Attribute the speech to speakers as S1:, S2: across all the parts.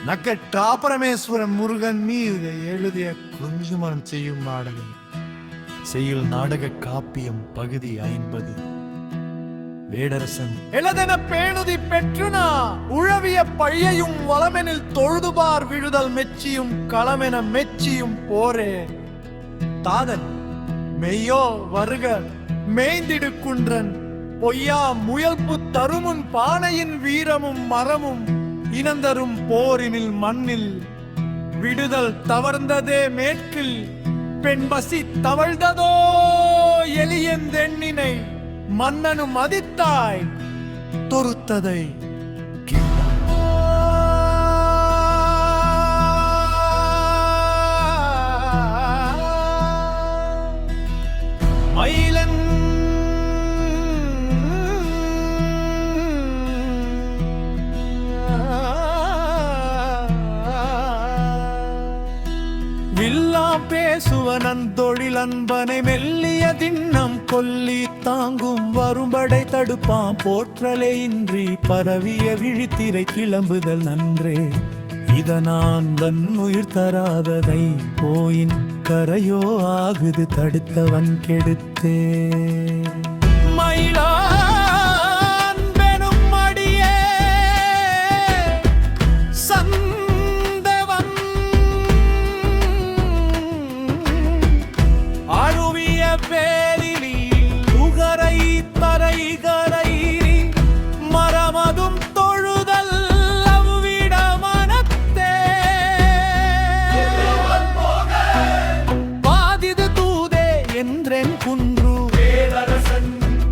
S1: நக்கட்டாபரமேஸ்வரன் முருகன் மீது எழுதிய குஞ்சுமனம் செய்யும் நாடகம் செய்யுள் நாடக காப்பியம் பகுதி 50. வேடரசன் எழதென பேணுதி பெற்றுனா உழவிய பழியையும் வளமெனில் தொழுதுபார் விழுதல் மெச்சியும் களமென மெச்சியும் போரே தாதன் மெய்யோ வருக மேய்ந்திடு குன்றன் பொய்யா முயல்பு தருமுன் பானையின் வீரமும் மரமும் இனந்தரும் போரினில் மண்ணில் விடுதல் தவறுந்ததே மேற்கில் பெண் பசி தவழ்ந்ததோ எளியந்தெண்ணினை மன்னனு மதித்தாய் தொறுத்ததை மயிலன் வில்லாம் பேசுவனன் தொழிலன்பனை மெல்லிய திண்ணம் கொல்லி தாங்கும் வரும்படை தடுப்பான் போற்றலே இன்றி பரவிய விழித்திரை கிளம்புதல் நன்றே இதனான் உயிர் தராததை போயின் கரையோ ஆகுது தடுத்தவன் கெடுத்தே மயிலா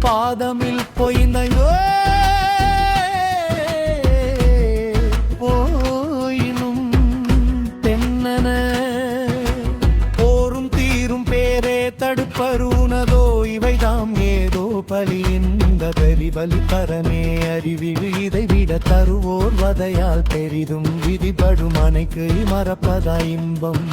S1: பாதமில் பொய்ந்தையோ போயினும் தென்னன போரும் தீரும் பேரே தடுப்பருனதோ இவைதாம் ஏதோ பலி இந்த பெரிவலி பரமே அறிவிழு இதை விட தருவோர் வதையால் பெரிதும் விதிபடும் அணைக்கு மறப்பதா இன்பம்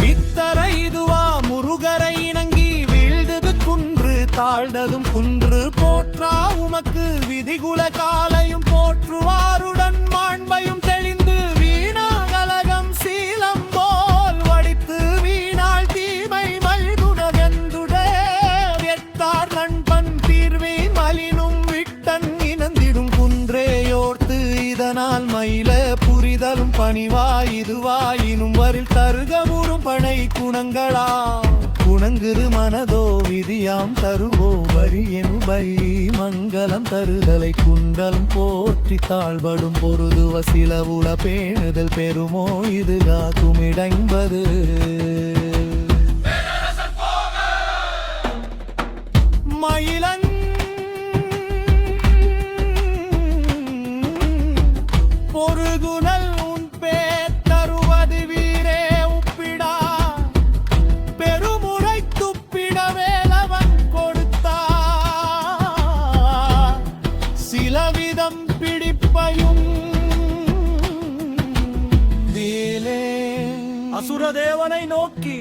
S1: வித்தரை இதுவா முருகரை இணங்கி வீழ்ந்தது குன்று தாழ்ந்ததும் குன்று போற்றா உமக்கு விதிகுல காலையும் போற்றுவாருடன் மாண்பையும் தெளிந்து வீணா கலகம் சீலம் போல் வடித்து வீணாள் தீமை மல்குணவென்றுடே எட்டார் நண்பன் தீர்வி மலினும் விட்டன் இனந்திடும் குன்றேயோர்த்து இதனால் மயில புரிதலும் பணிவாய் இதுவாயினும் வரில் தருகமுறும் பனை குணங்களா குணங்குரு மனதோ விதியாம் தருவோ வரியனு பரி மங்களம் தருதலை குண்டலம் போற்றி தாழ்படும் பொருது வசில உல பேணுதல் பெருமோ இது காக்குமிடம்பது மயிலன் பொருகுணல் உன் பேர் தருவது வீரே உப்பிடா பெருமுறை துப்பிட வேலவன் கொடுத்தா சிலவிதம் பிடிப்பையும் வேலே அசுரதேவனை நோக்கி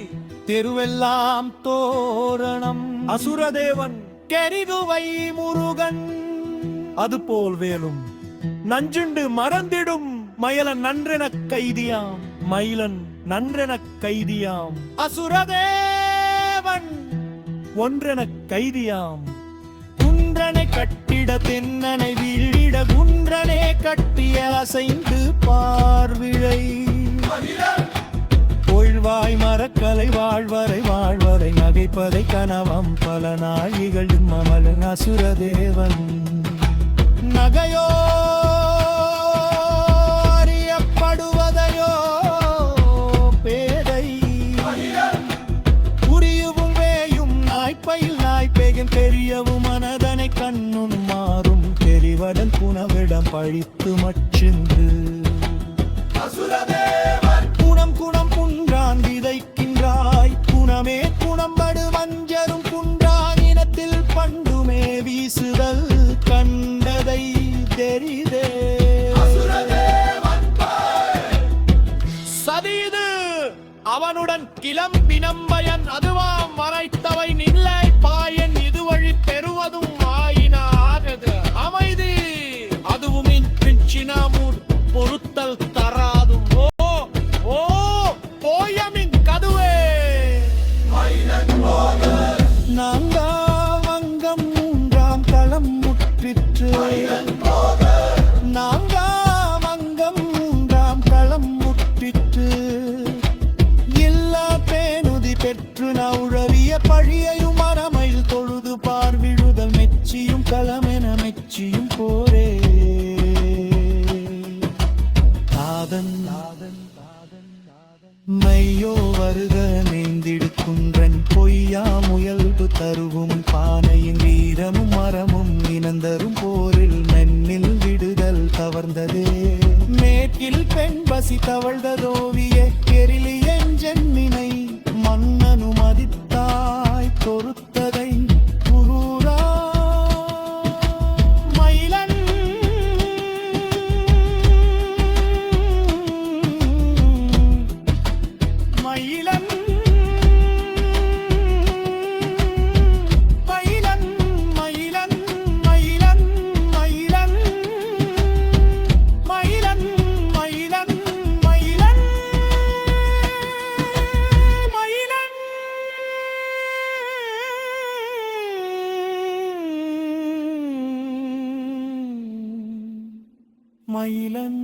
S1: தெருவெல்லாம் தோரணம் அசுரதேவன் கெரிதுவை முருகன் அதுபோல் வேலும் நஞ்சுண்டு மறந்திடும் மயிலன் நன்றென கைதியாம் மயிலன் நன்றென கைதியாம் அசுரதேவன் ஒன்றென கைதியாம் குன்றனை கட்டிட தென்னனை வீழிட குன்றனே கட்டிய அசைந்து பார்விழை பொழ்வாய் மரக்கலை வாழ்வரை நகைப்பதை கனவம் பல நாழிகள் மமலன் அசுரதேவன் நகையோ அறியப்படுவதையோ பேதை புரியவும் வேயும் நாய்ப்பையில் நாய்ப்பேகன் தெரியவும் மனதனை கண்ணும் மாறும் தெரிவடன் புனவிடம் பழித்து மச்சிந்து குணம் குணம் குன்றான் விதைக்கின்றாய் குணமே குணம்படு மஞ்சரும் குன்றான் இனத்தில் பண்டுமே வீசுதல் கண்டதை தெரிதே சதீது அவனுடன் கிளம்பினம்பயன் அதுவாம் மறைத்தவை நில்லை பாயன் இது வழி பெறுவதும் ஆயினாகது அமைதி அதுவும் பிஞ்சினாமூர் பொருத்தல் தராதும் நான்காம் அங்கம் மூன்றாம் களம் முற்றிற்று. எல்லா பேணுதி பெற்று நவுழவிய பழியையும் அறமையில் தொழுது பார்விழுதல் மெச்சியும் களமென மெச்சியும் போரே. தாதன் மையோ வருக நேந்திடு குன்றன் பொய்யா முயல்பு தருவும் பானையின் வீரமும் மரமும் இனந்தரும் போரில் மென்னில் விடுதல் தவர்ந்ததே. மேற்கில் பெண் பசி தவழ்ந்ததோவிய கெரிலி எஞ்சென்னினை மன்னனு மதித்தாய் பொறுத்ததை குரூரா. மயிலன் மயிலன் மயிலன் மயிலன் மயிலன் மயிலன் மயிலன் மயிலன் மயிலன் மயிலன் மயிலன்